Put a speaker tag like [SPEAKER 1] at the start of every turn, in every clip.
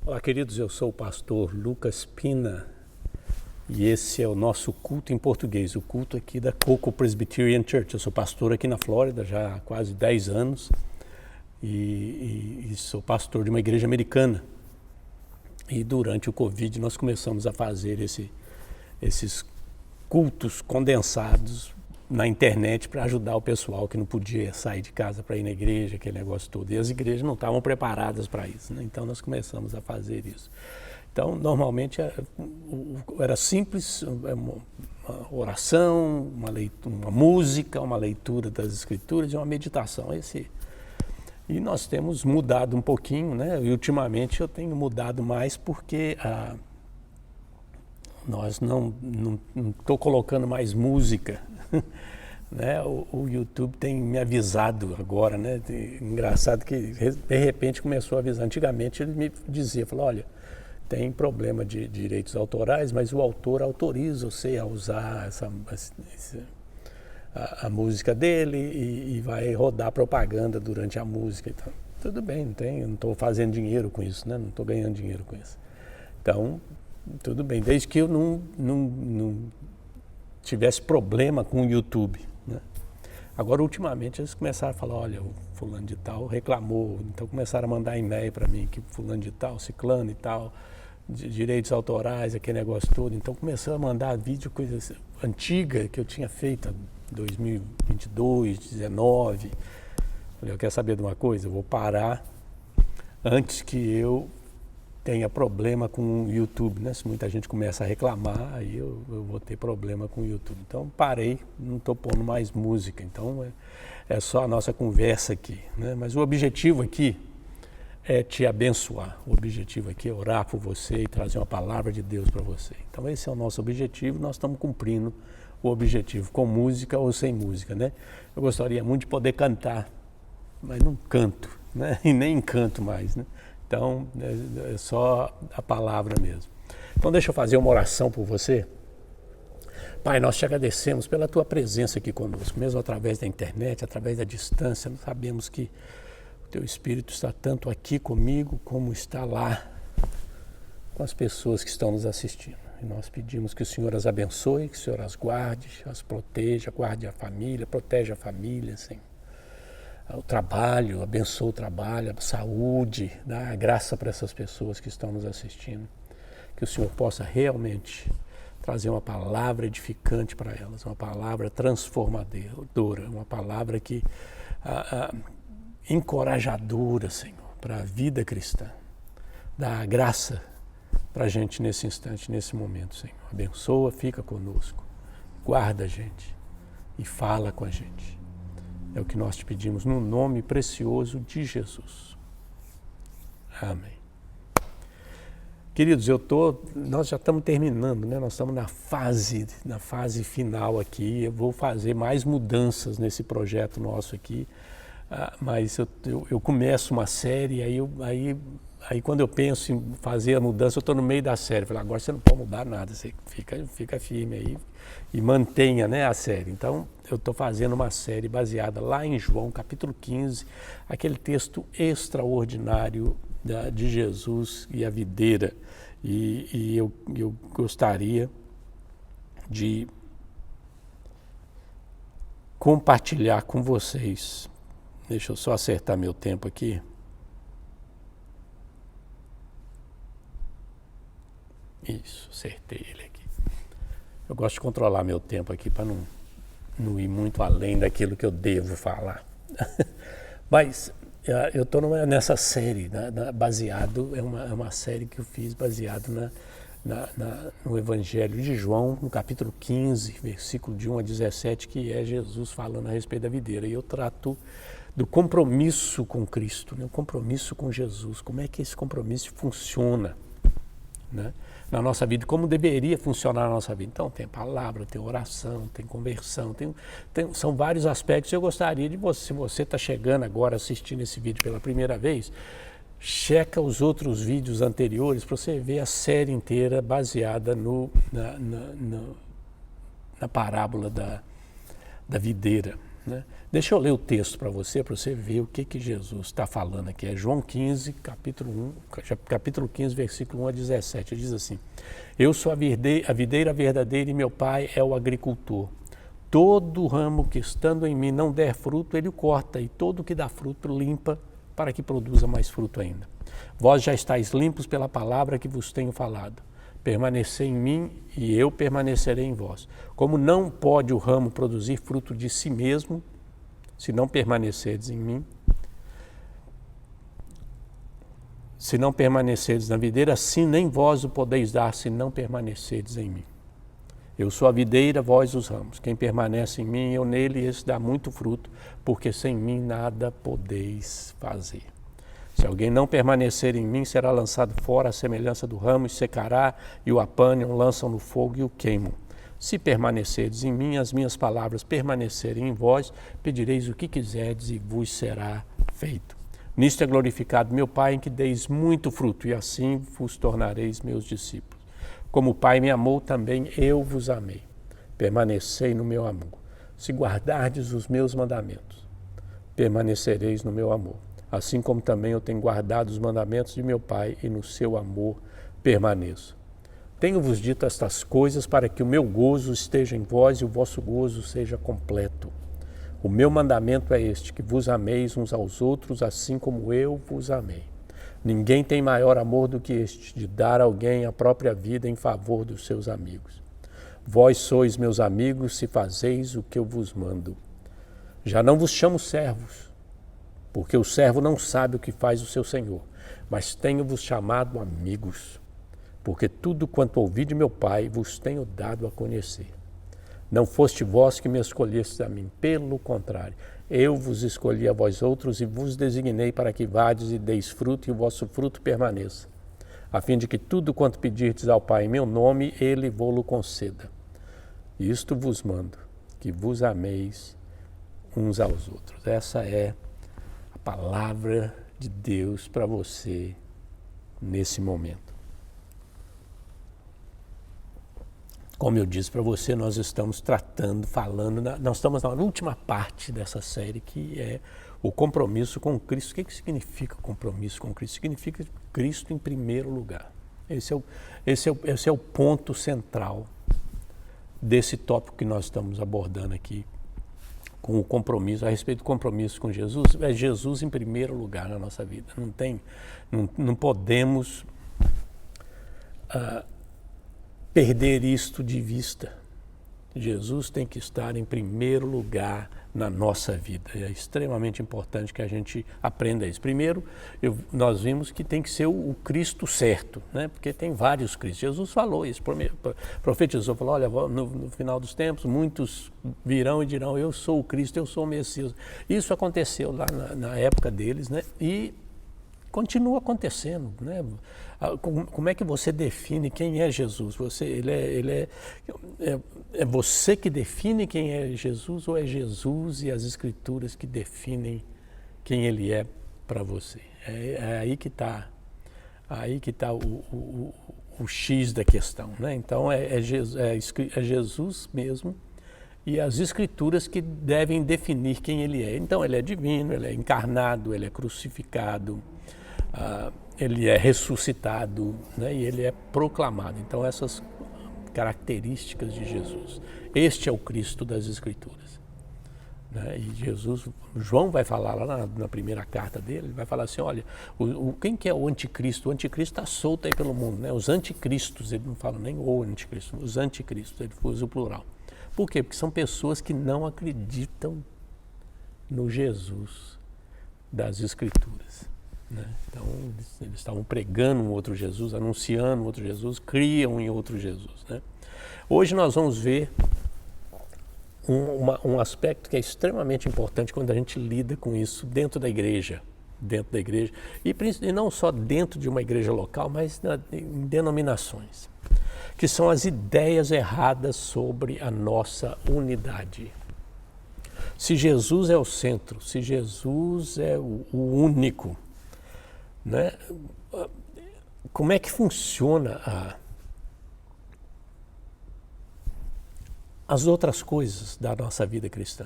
[SPEAKER 1] Olá, queridos, eu sou o pastor Lucas Pina e esse é o nosso culto em português, o culto aqui da Coco Presbyterian Church. Eu sou pastor aqui na Flórida já há quase 10 anos e sou pastor de uma igreja americana. E durante o Covid nós começamos a fazer esses cultos condensados na internet para ajudar o pessoal que não podia sair de casa para ir na igreja, aquele negócio todo. E as igrejas não estavam preparadas para isso, né? Então nós começamos a fazer isso. Então, normalmente era simples, uma oração, uma música, uma leitura das Escrituras e uma meditação. E nós temos mudado um pouquinho, né? E ultimamente eu tenho mudado mais porque nós não estou colocando mais música. Né? O YouTube tem me avisado agora, né? Engraçado que de repente começou a avisar. Antigamente ele me dizia, falou, olha, tem problema de direitos autorais, mas o autor autoriza você a usar a música dele e vai rodar propaganda durante a música. Então, tudo bem, eu não estou fazendo dinheiro com isso, né? Não estou ganhando dinheiro com isso. Então, tudo bem, desde que eu não tivesse problema com o YouTube, né? Agora, ultimamente, eles começaram a falar, olha, o fulano de tal reclamou, então começaram a mandar e-mail para mim, que fulano de tal, ciclano e tal, de direitos autorais, aquele negócio todo. Então, começou a mandar vídeo, coisas antigas que eu tinha feito em 2022, 2019. Falei, eu quero saber de uma coisa, eu vou parar antes que eu tenha problema com o YouTube, né? Se muita gente começa a reclamar, aí eu vou ter problema com o YouTube. Então parei, não estou pondo mais música, então é só a nossa conversa aqui, né? Mas o objetivo aqui é te abençoar, o objetivo aqui é orar por você e trazer uma palavra de Deus para você. Então esse é o nosso objetivo, nós estamos cumprindo o objetivo, com música ou sem música, né? Eu gostaria muito de poder cantar, mas não canto, né? E nem canto mais, né? Então, é só a palavra mesmo. Então, deixa eu fazer uma oração por você. Pai, nós te agradecemos pela tua presença aqui conosco, mesmo através da internet, através da distância. Nós sabemos que o teu Espírito está tanto aqui comigo, como está lá com as pessoas que estão nos assistindo. E nós pedimos que o Senhor as abençoe, que o Senhor as guarde, as proteja, guarde a família, protege a família, Senhor. O trabalho, abençoa o trabalho, a saúde, dá graça para essas pessoas que estão nos assistindo. Que o Senhor possa realmente trazer uma palavra edificante para elas, uma palavra transformadora, uma palavra que encorajadora, Senhor, para a vida cristã. Dá graça para a gente nesse instante, nesse momento, Senhor. Abençoa, fica conosco, guarda a gente e fala com a gente. É o que nós te pedimos no nome precioso de Jesus. Amém. Queridos, nós já estamos terminando, né? Nós estamos na fase final aqui. Eu vou fazer mais mudanças nesse projeto nosso aqui, mas eu começo uma série, aí quando eu penso em fazer a mudança, eu estou no meio da série. Eu falo, agora você não pode mudar nada, você fica firme aí e mantenha, né, a série. Então, eu estou fazendo uma série baseada lá em João, capítulo 15, aquele texto extraordinário de Jesus e a videira. E eu gostaria de compartilhar com vocês. Deixa eu só acertar meu tempo aqui. Isso, acertei ele aqui. Eu gosto de controlar meu tempo aqui para não ir muito além daquilo que eu devo falar. Mas eu estou nessa série, baseado, é uma série que eu fiz baseado no Evangelho de João, no capítulo 15, versículo de 1 a 17, que é Jesus falando a respeito da videira. E eu trato do compromisso com Cristo, né? O compromisso com Jesus, como é que esse compromisso funciona, né, na nossa vida, como deveria funcionar na nossa vida. Então tem palavra, tem oração, tem conversão, são vários aspectos. Eu gostaria de você, se você está chegando agora assistindo esse vídeo pela primeira vez, checa os outros vídeos anteriores para você ver a série inteira baseada na parábola da videira. né? Deixa eu ler o texto para você ver o que Jesus está falando aqui. É João 15, capítulo 15, versículo 1 a 17. Ele diz assim: eu sou a videira verdadeira e meu pai é o agricultor. Todo ramo que estando em mim não der fruto, ele o corta, e todo que dá fruto limpa, para que produza mais fruto ainda. Vós já estáis limpos pela palavra que vos tenho falado. Permanecei em mim e eu permanecerei em vós. Como não pode o ramo produzir fruto de si mesmo, se não permanecerdes em mim, se não permanecerdes na videira, assim nem vós o podeis dar, se não permanecerdes em mim. Eu sou a videira, vós os ramos. Quem permanece em mim, eu nele, esse dá muito fruto, porque sem mim nada podeis fazer. Se alguém não permanecer em mim, será lançado fora à semelhança do ramo, e secará, e o apanham, lançam no fogo e o queimam. Se permanecerdes em mim, as minhas palavras permanecerem em vós, pedireis o que quiserdes e vos será feito. Nisto é glorificado meu Pai, em que deis muito fruto, e assim vos tornareis meus discípulos. Como o Pai me amou, também eu vos amei. Permanecei no meu amor. Se guardardes os meus mandamentos, permanecereis no meu amor. Assim como também eu tenho guardado os mandamentos de meu Pai, e no seu amor permaneço. Tenho-vos dito estas coisas para que o meu gozo esteja em vós e o vosso gozo seja completo. O meu mandamento é este, que vos ameis uns aos outros, assim como eu vos amei. Ninguém tem maior amor do que este, de dar a alguém a própria vida em favor dos seus amigos. Vós sois meus amigos, se fazeis o que eu vos mando. Já não vos chamo servos, porque o servo não sabe o que faz o seu senhor, mas tenho-vos chamado amigos, porque tudo quanto ouvi de meu Pai vos tenho dado a conhecer. Não foste vós que me escolhestes a mim, pelo contrário, eu vos escolhi a vós outros e vos designei para que vades e deis fruto e o vosso fruto permaneça, a fim de que tudo quanto pedirdes ao Pai em meu nome, Ele vô-lo conceda. Isto vos mando, que vos ameis uns aos outros. Essa é a palavra de Deus para você nesse momento. Como eu disse para você, nós estamos nós estamos na última parte dessa série, que é o compromisso com Cristo. O que significa compromisso com Cristo? Significa Cristo em primeiro lugar. Esse é o ponto central desse tópico que nós estamos abordando aqui, com o compromisso, a respeito do compromisso com Jesus. É Jesus em primeiro lugar na nossa vida. Não podemos perder isto de vista. Jesus tem que estar em primeiro lugar na nossa vida. É extremamente importante que a gente aprenda isso. Primeiro, nós vimos que tem que ser o Cristo certo, né? Porque tem vários Cristos. Jesus falou isso, profetizou, falou: olha, no final dos tempos, muitos virão e dirão: eu sou o Cristo, eu sou o Messias. Isso aconteceu lá na época deles, né? E continua acontecendo, né? Como é que você define quem é Jesus? É você que define quem é Jesus, ou é Jesus e as Escrituras que definem quem Ele é para você? É aí que está o X da questão, né? Então é Jesus mesmo e as Escrituras que devem definir quem Ele é. Então Ele é divino, Ele é encarnado, Ele é crucificado, Ele é ressuscitado, né? E Ele é proclamado. Então essas características de Jesus. Este é o Cristo das Escrituras, né? E João vai falar lá na primeira carta dele, ele vai falar assim: olha, quem que é o anticristo? O anticristo está solto aí pelo mundo, né? Os anticristos, ele não fala nem o anticristo, os anticristos, ele usa o plural. Por quê? Porque são pessoas que não acreditam no Jesus das Escrituras, né? Então eles estavam pregando um outro Jesus, anunciando um outro Jesus, criam em outro Jesus, né? Hoje nós vamos ver um aspecto que é extremamente importante quando a gente lida com isso dentro da igreja, e não só dentro de uma igreja local, mas em denominações, que são as ideias erradas sobre a nossa unidade. Se Jesus é o centro, se Jesus é o único, né? Como é que funciona as outras coisas da nossa vida cristã?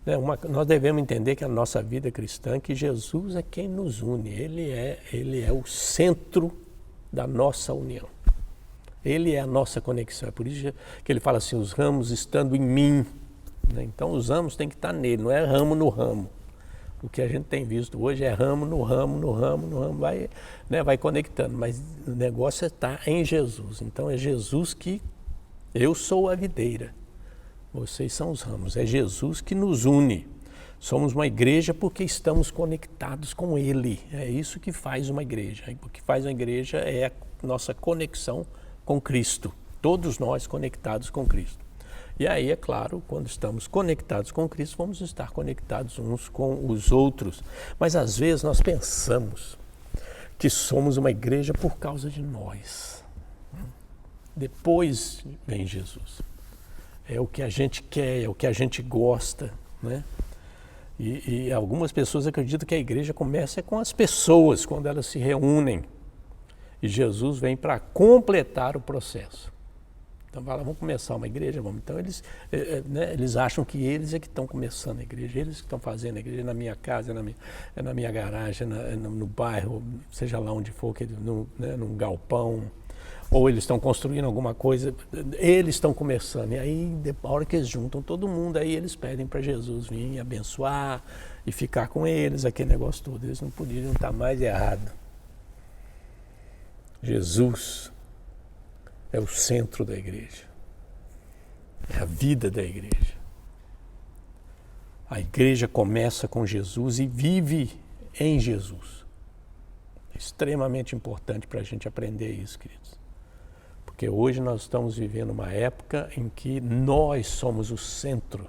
[SPEAKER 1] né, nós devemos entender que a nossa vida cristã, que Jesus é quem nos une, Ele é o centro da nossa união. Ele é a nossa conexão, é por isso que ele fala assim, os ramos estando em mim, né? Então os ramos têm que estar nele, não é ramo no ramo. O que a gente tem visto hoje é ramo no ramo, no ramo, no ramo, vai, né, vai conectando, mas o negócio está em Jesus. Então é Jesus que, eu sou a videira, vocês são os ramos, é Jesus que nos une. Somos uma igreja porque estamos conectados com Ele, é isso que faz uma igreja. O que faz uma igreja é a nossa conexão com Cristo, todos nós conectados com Cristo. E aí, é claro, quando estamos conectados com Cristo, vamos estar conectados uns com os outros. Mas às vezes nós pensamos que somos uma igreja por causa de nós. Depois vem Jesus. É o que a gente quer, é o que a gente gosta, né? E algumas pessoas acreditam que a igreja começa com as pessoas, quando elas se reúnem. E Jesus vem para completar o processo. Então, vamos começar uma igreja? Vamos. Então, eles acham que eles é que estão começando a igreja, eles que estão fazendo a igreja na minha casa, na minha garagem, no bairro, seja lá onde for, num galpão, ou eles estão construindo alguma coisa, eles estão começando. E aí, a hora que eles juntam todo mundo, aí eles pedem para Jesus vir abençoar e ficar com eles, aquele negócio todo. Eles não poderiam estar mais errado. Jesus é o centro da igreja, é a vida da igreja. A igreja começa com Jesus e vive em Jesus. É extremamente importante para a gente aprender isso, queridos. Porque hoje nós estamos vivendo uma época em que nós somos o centro.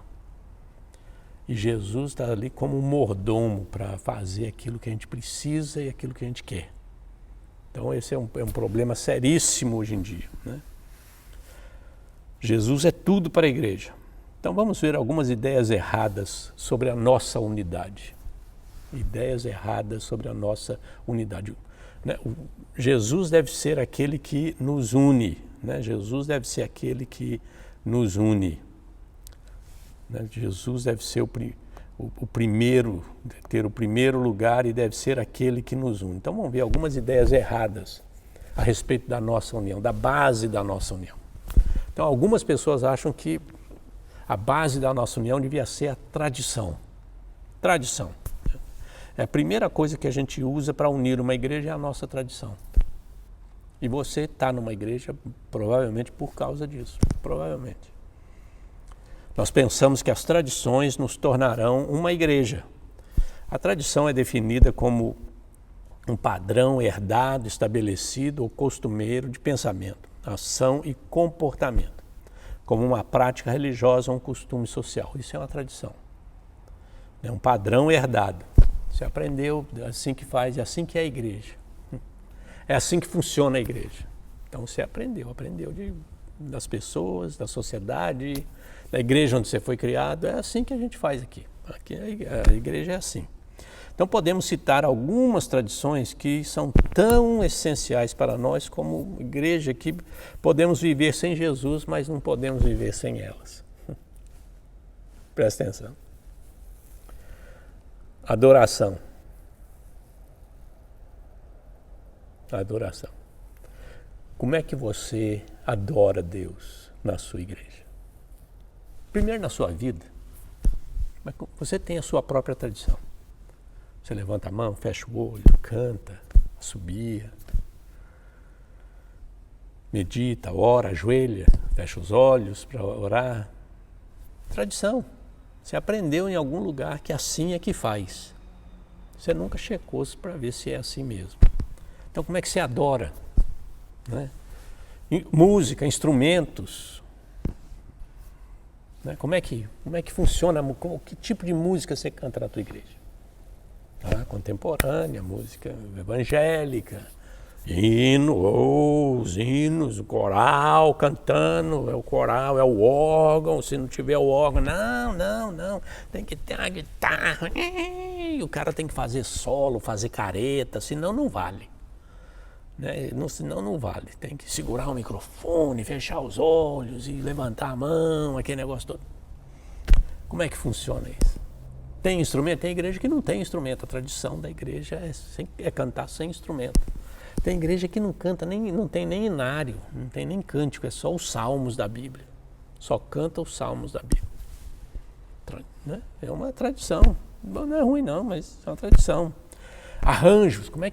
[SPEAKER 1] E Jesus está ali como um mordomo para fazer aquilo que a gente precisa e aquilo que a gente quer. Então esse é um problema seríssimo hoje em dia, né? Jesus é tudo para a igreja. Então vamos ver algumas ideias erradas sobre a nossa unidade. Ideias erradas sobre a nossa unidade. Né? Jesus deve ser aquele que nos une, né? Jesus deve ser aquele que nos une. Né? Jesus deve ser o primeiro, ter o primeiro lugar e deve ser aquele que nos une. Então vamos ver algumas ideias erradas a respeito da nossa união, da base da nossa união. Então algumas pessoas acham que a base da nossa união devia ser a tradição. Tradição. É a primeira coisa que a gente usa para unir uma igreja é a nossa tradição. E você está numa igreja provavelmente por causa disso, provavelmente. Nós pensamos que as tradições nos tornarão uma igreja. A tradição é definida como um padrão herdado, estabelecido ou costumeiro de pensamento, ação e comportamento, como uma prática religiosa ou um costume social. Isso é uma tradição. É um padrão herdado. Você aprendeu, é assim que faz, é assim que é a igreja. É assim que funciona a igreja. Então você aprendeu das pessoas, da sociedade, da igreja onde você foi criado, é assim que a gente faz aqui. Aqui a igreja é assim. Então podemos citar algumas tradições que são tão essenciais para nós como igreja que podemos viver sem Jesus, mas não podemos viver sem elas. Presta atenção. Adoração. Adoração. Como é que você adora Deus na sua igreja? Primeiro na sua vida, você tem a sua própria tradição. Você levanta a mão, fecha o olho, canta, assobia, medita, ora, ajoelha, fecha os olhos para orar. Tradição. Você aprendeu em algum lugar que assim é que faz. Você nunca checou para ver se é assim mesmo. Então como é que você adora? Né? Música, instrumentos. Né? Como é que funciona? Que tipo de música você canta na tua igreja? Contemporânea, música evangélica, os hinos, o coral cantando, é o coral, é o órgão, se não tiver o órgão, não, tem que ter a guitarra, e o cara tem que fazer solo, fazer careta, senão não vale. Né? Senão não vale, tem que segurar o microfone, fechar os olhos e levantar a mão, aquele negócio todo. Como é que funciona isso? Tem instrumento? Tem igreja que não tem instrumento. A tradição da igreja é cantar sem instrumento. Tem igreja que não canta, não tem nem inário, não tem nem cântico, é só os salmos da Bíblia. Só canta os salmos da Bíblia. Né? É uma tradição. Não é ruim não, mas é uma tradição. Arranjos, como é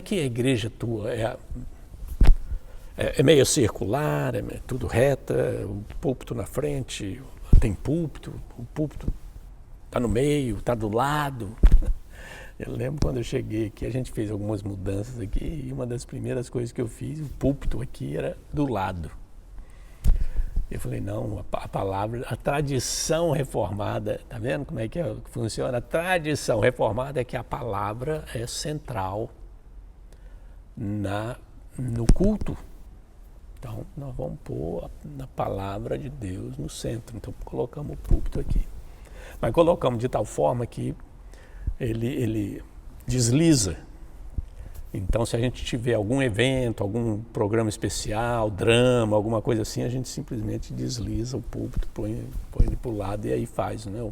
[SPEAKER 1] que a igreja tua é meio circular, é tudo reta, o púlpito na frente, tem púlpito, o púlpito está no meio, está do lado. Eu lembro quando eu cheguei aqui, a gente fez algumas mudanças aqui e uma das primeiras coisas que eu fiz, o púlpito aqui era do lado. Eu falei, não, a palavra, a tradição reformada, tá vendo como é que funciona? A tradição reformada é que a palavra é central no culto. Então, nós vamos pôr a palavra de Deus no centro. Então, colocamos o púlpito aqui. Mas colocamos de tal forma que ele desliza. Então, se a gente tiver algum evento, algum programa especial, drama, alguma coisa assim, a gente simplesmente desliza o púlpito, põe ele para o lado e aí faz, né?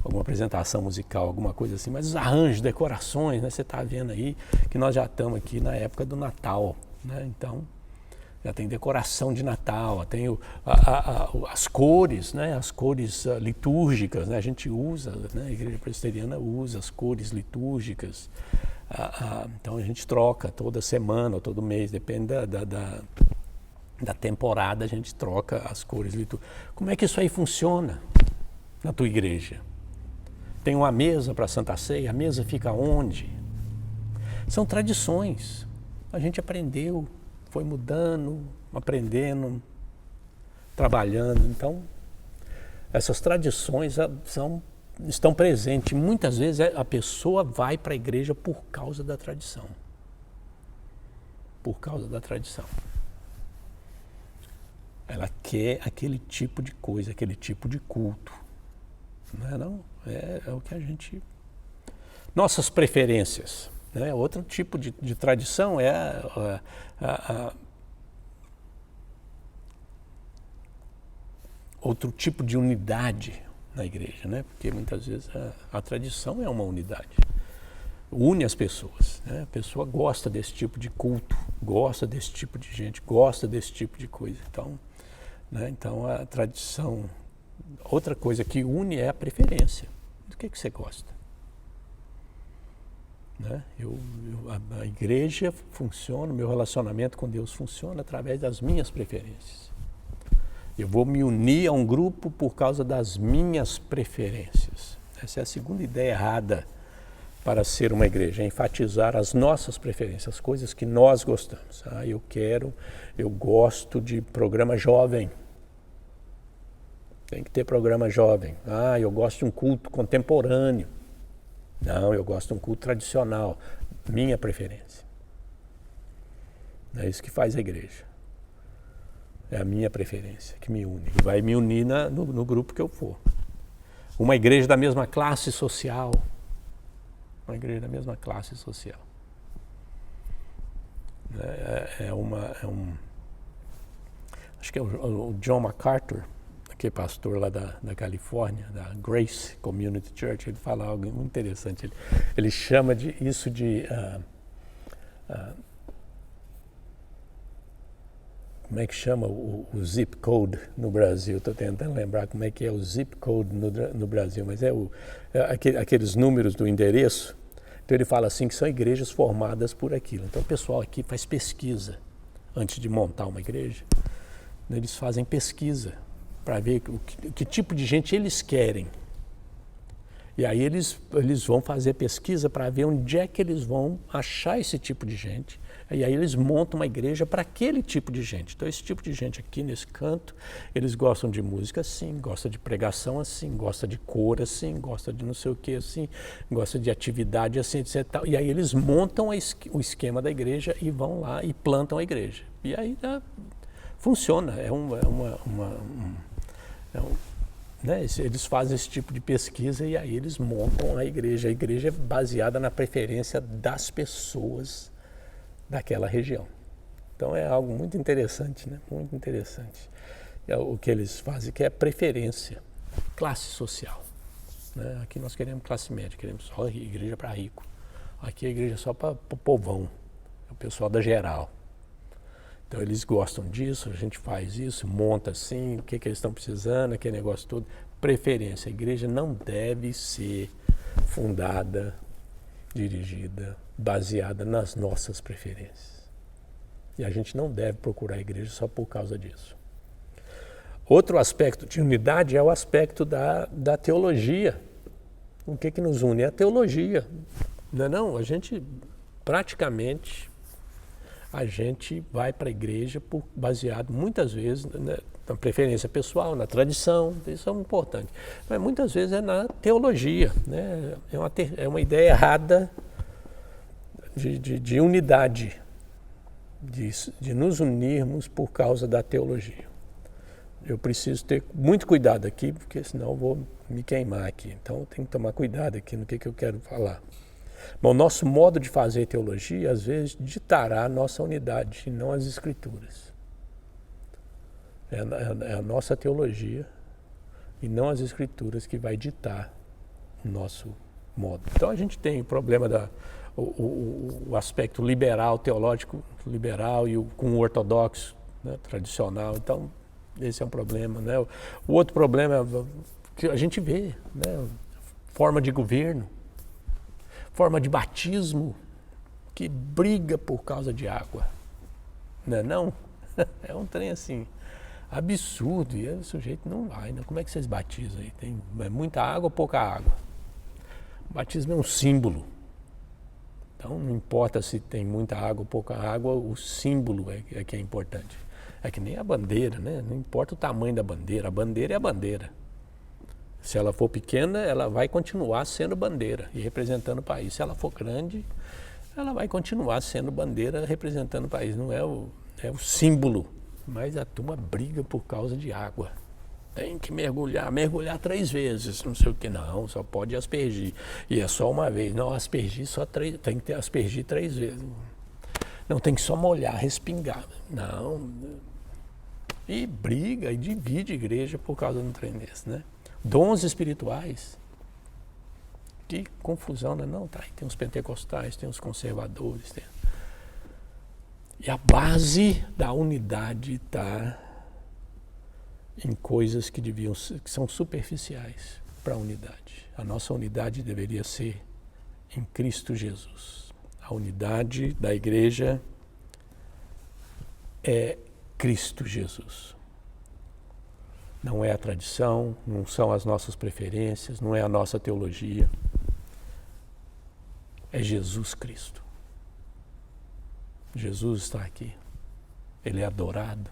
[SPEAKER 1] Alguma apresentação musical, alguma coisa assim. Mas os arranjos, decorações, né? Você está vendo aí que nós já estamos aqui na época do Natal, né? Então, já tem decoração de Natal, tem as cores, né? As cores litúrgicas, né? A gente usa, né? A igreja presbiteriana usa as cores litúrgicas. Então a gente troca toda semana ou todo mês, depende da temporada, a gente troca as cores litúrgicas. Como é que isso aí funciona na tua igreja? Tem uma mesa para a Santa Ceia, a mesa fica onde? São tradições, a gente aprendeu, foi mudando, aprendendo, trabalhando. Então, essas tradições estão presentes. Muitas vezes a pessoa vai para a igreja por causa da tradição. Por causa da tradição. Ela quer aquele tipo de coisa, aquele tipo de culto. Não é não? É o que a gente... Nossas preferências. Né? Outro tipo de tradição é outro tipo de unidade na igreja, né? Porque muitas vezes a tradição é uma unidade. Une as pessoas. Né? A pessoa gosta desse tipo de culto, gosta desse tipo de gente, gosta desse tipo de coisa. Então, né? Então a tradição... Outra coisa que une é a preferência. Do que você gosta? Né? A igreja funciona, o meu relacionamento com Deus funciona através das minhas preferências. Eu vou me unir a um grupo por causa das minhas preferências. Essa é a segunda ideia errada para ser uma igreja, é enfatizar as nossas preferências, as coisas que nós gostamos. Eu gosto de programa jovem. Tem que ter programa jovem. Eu gosto de um culto contemporâneo. Não, eu gosto de um culto tradicional. Minha preferência. É isso que faz a igreja. É a minha preferência que me une. E vai me unir no grupo que eu for. Uma igreja da mesma classe social. Uma igreja da mesma classe social. Acho que é o John MacArthur, que é pastor lá da Califórnia, da Grace Community Church, ele fala algo muito interessante. Ele chama isso de... como é que chama o zip code no Brasil? Estou tentando lembrar como é que é o zip code no Brasil, mas aqueles números do endereço. Então ele fala assim que são igrejas formadas por aquilo. Então o pessoal aqui faz pesquisa antes de montar uma igreja. Eles fazem pesquisa para ver que tipo de gente eles querem. E aí eles vão fazer pesquisa para ver onde é que eles vão achar esse tipo de gente. E aí eles montam uma igreja para aquele tipo de gente. Então esse tipo de gente aqui nesse canto, eles gostam de música assim, gostam de pregação assim, gostam de cor assim, gostam de não sei o que assim, gostam de atividade assim, etc. E aí eles montam o esquema da igreja e vão lá e plantam a igreja. E aí funciona, né? Eles fazem esse tipo de pesquisa e aí eles montam a igreja. A igreja é baseada na preferência das pessoas daquela região. Então é algo muito interessante, né? Muito interessante. O que eles fazem que é preferência, classe social. né? Aqui nós queremos classe média, queremos só igreja para rico. Aqui a igreja é só para o povão, é o pessoal da geral. Então eles gostam disso, a gente faz isso, monta assim, o que eles estão precisando, aquele negócio todo. Preferência, a igreja não deve ser fundada, dirigida, baseada nas nossas preferências. E a gente não deve procurar a igreja só por causa disso. Outro aspecto de unidade é o aspecto da teologia. O que nos une? É a teologia. Não, a gente praticamente a gente vai para a igreja baseado muitas vezes na preferência pessoal, na tradição, isso é importante. Mas muitas vezes é na teologia, né? É uma ideia errada de unidade, de nos unirmos por causa da teologia. Eu preciso ter muito cuidado aqui, porque senão eu vou me queimar aqui. Então eu tenho que tomar cuidado aqui no que eu quero falar. Bom, nosso modo de fazer teologia, às vezes, ditará a nossa unidade, e não as escrituras. É a nossa teologia e não as escrituras que vai ditar o nosso modo. Então a gente tem o problema o aspecto liberal, teológico liberal e com o ortodoxo, né, tradicional. Então esse é um problema, né? O outro problema é que a gente vê, né, forma de governo, forma de batismo que briga por causa de água. Não? É um trem assim, absurdo, e o sujeito não vai, né? Como é que vocês batizam aí? Tem muita água ou pouca água? O batismo é um símbolo. Então não importa se tem muita água ou pouca água, o símbolo é que é importante. É que nem a bandeira, né? Não importa o tamanho da bandeira, a bandeira é a bandeira. Se ela for pequena, ela vai continuar sendo bandeira e representando o país. Se ela for grande, ela vai continuar sendo bandeira representando o país. Não é o símbolo, mas a turma briga por causa de água. Tem que mergulhar 3 vezes, não sei o que. Não, só pode aspergir. E é só uma vez. Não, aspergir só 3, tem que aspergir 3 vezes. Não, tem que só molhar, respingar. Não. E briga e divide a igreja por causa de um trem desse, né? Dons espirituais. Que confusão, né? Não, tá aí, tem os pentecostais, tem os conservadores. E a base da unidade está em coisas que são superficiais para a unidade. A nossa unidade deveria ser em Cristo Jesus. A unidade da igreja é Cristo Jesus. Não é a tradição, não são as nossas preferências, não é a nossa teologia. É Jesus Cristo. Jesus está aqui. Ele é adorado.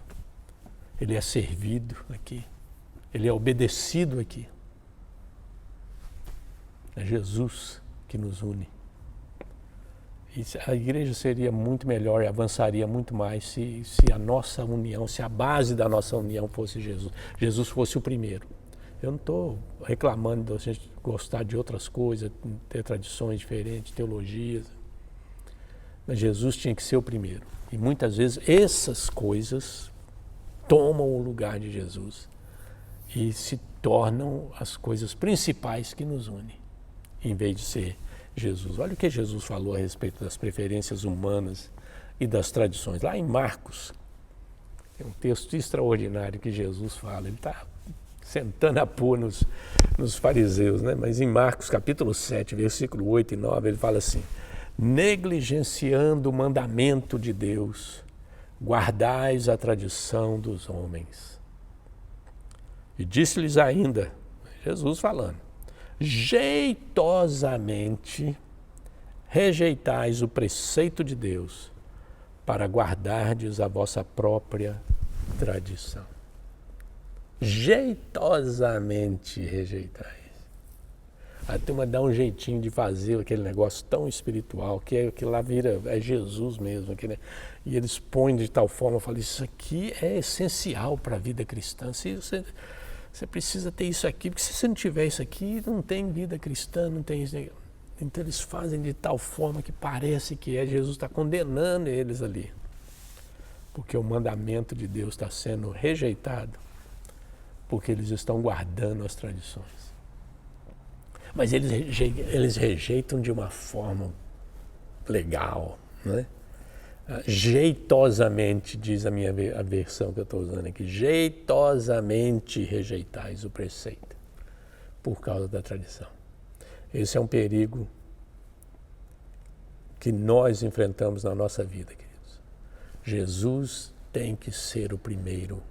[SPEAKER 1] Ele é servido aqui. Ele é obedecido aqui. É Jesus que nos une. E a igreja seria muito melhor e avançaria muito mais se a nossa união, se a base da nossa união fosse Jesus. Jesus fosse o primeiro. Eu não estou reclamando de a gente gostar de outras coisas, ter tradições diferentes, teologias. Mas Jesus tinha que ser o primeiro. E muitas vezes essas coisas tomam o lugar de Jesus e se tornam as coisas principais que nos unem, em vez de ser Jesus. Olha o que Jesus falou a respeito das preferências humanas e das tradições. Lá em Marcos, tem um texto extraordinário que Jesus fala. Ele está sentando a pôr nos fariseus, né? Mas em Marcos capítulo 7, versículo 8 e 9, ele fala assim: negligenciando o mandamento de Deus, guardais a tradição dos homens. E disse-lhes ainda, Jesus falando, jeitosamente rejeitais o preceito de Deus para guardardes a vossa própria tradição. Jeitosamente rejeitais. A turma dá um jeitinho de fazer aquele negócio tão espiritual, que lá vira, é Jesus mesmo. E eles põem de tal forma, eu falo, isso aqui é essencial para a vida cristã. Você precisa ter isso aqui, porque se você não tiver isso aqui, não tem vida cristã, não tem isso. Então eles fazem de tal forma que parece que Jesus está condenando eles ali. Porque o mandamento de Deus está sendo rejeitado, porque eles estão guardando as tradições. Mas eles rejeitam de uma forma legal, né? Jeitosamente, diz a versão que eu estou usando aqui, jeitosamente rejeitais o preceito por causa da tradição. Esse é um perigo que nós enfrentamos na nossa vida, queridos. Jesus tem que ser o primeiro.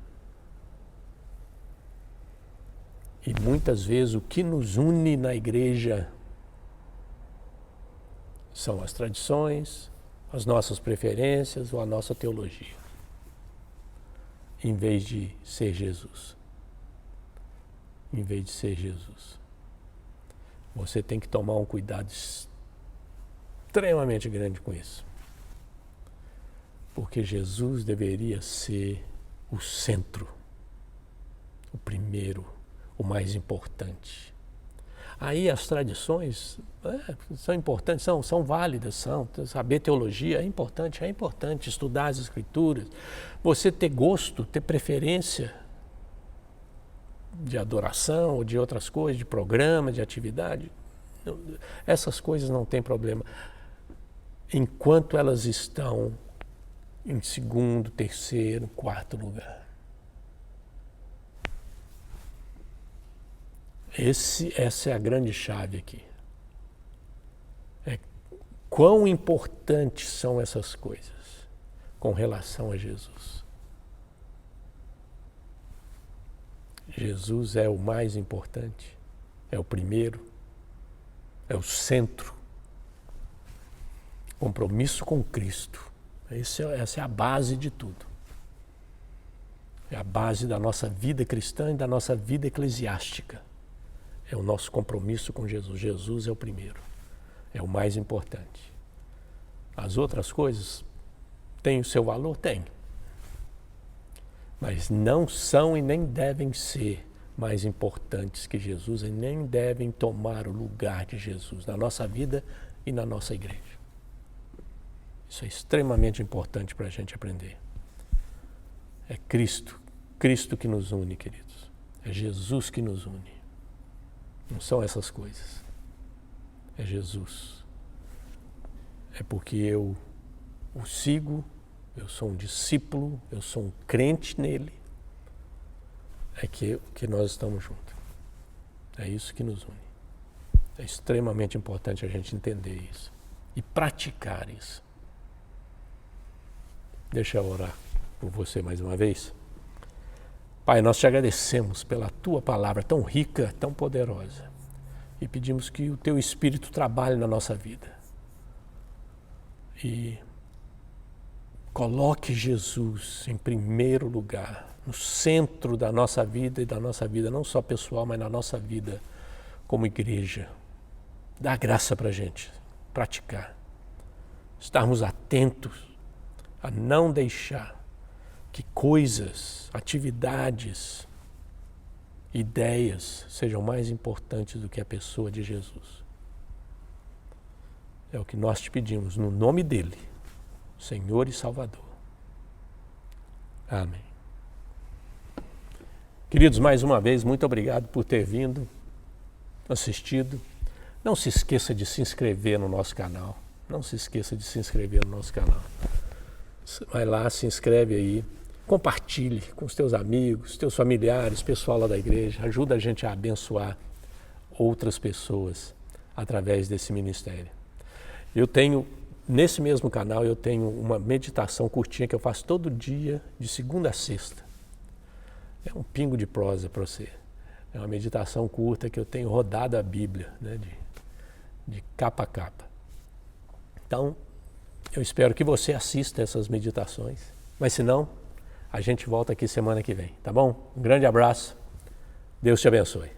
[SPEAKER 1] E muitas vezes o que nos une na igreja são as tradições, as nossas preferências ou a nossa teologia, em vez de ser Jesus. Em vez de ser Jesus. Você tem que tomar um cuidado extremamente grande com isso. Porque Jesus deveria ser o centro, o primeiro, o mais importante. Aí as tradições são importantes, são válidas, saber teologia é importante, estudar as escrituras, você ter gosto, ter preferência de adoração ou de outras coisas, de programa, de atividade, essas coisas não tem problema, enquanto elas estão em segundo, terceiro, quarto lugar. Essa é a grande chave aqui. Quão importantes são essas coisas com relação a Jesus. Jesus é o mais importante, é o primeiro, é o centro. Compromisso com Cristo. Essa é a base de tudo. É a base da nossa vida cristã e da nossa vida eclesiástica. É o nosso compromisso com Jesus. Jesus é o primeiro, é o mais importante. As outras coisas têm o seu valor? Tem. Mas não são e nem devem ser mais importantes que Jesus e nem devem tomar o lugar de Jesus na nossa vida e na nossa igreja. Isso é extremamente importante para a gente aprender. É Cristo que nos une, queridos. É Jesus que nos une. Não são essas coisas. É Jesus. É porque eu o sigo, eu sou um discípulo, eu sou um crente nele. É que nós estamos juntos. É isso que nos une. É extremamente importante a gente entender isso e praticar isso. Deixa eu orar por você mais uma vez. Pai, nós te agradecemos pela tua palavra tão rica, tão poderosa. E pedimos que o teu Espírito trabalhe na nossa vida. E coloque Jesus em primeiro lugar, no centro da nossa vida e da nossa vida, não só pessoal, mas na nossa vida como igreja. Dá graça para a gente praticar. Estarmos atentos a não deixar que coisas, atividades, ideias sejam mais importantes do que a pessoa de Jesus. É o que nós te pedimos, no nome dele, Senhor e Salvador. Amém. Queridos, mais uma vez, muito obrigado por ter vindo, assistido. Não se esqueça de se inscrever no nosso canal. Não se esqueça de se inscrever no nosso canal. Vai lá, se inscreve aí. Compartilhe com os teus amigos, teus familiares, pessoal lá da igreja. Ajuda a gente a abençoar outras pessoas através desse ministério. Nesse mesmo canal, eu tenho uma meditação curtinha que eu faço todo dia, de segunda a sexta. É um pingo de prosa para você. É uma meditação curta que eu tenho rodado a Bíblia, né, de capa a capa. Então, eu espero que você assista essas meditações. Mas se não, a gente volta aqui semana que vem, tá bom? Um grande abraço. Deus te abençoe.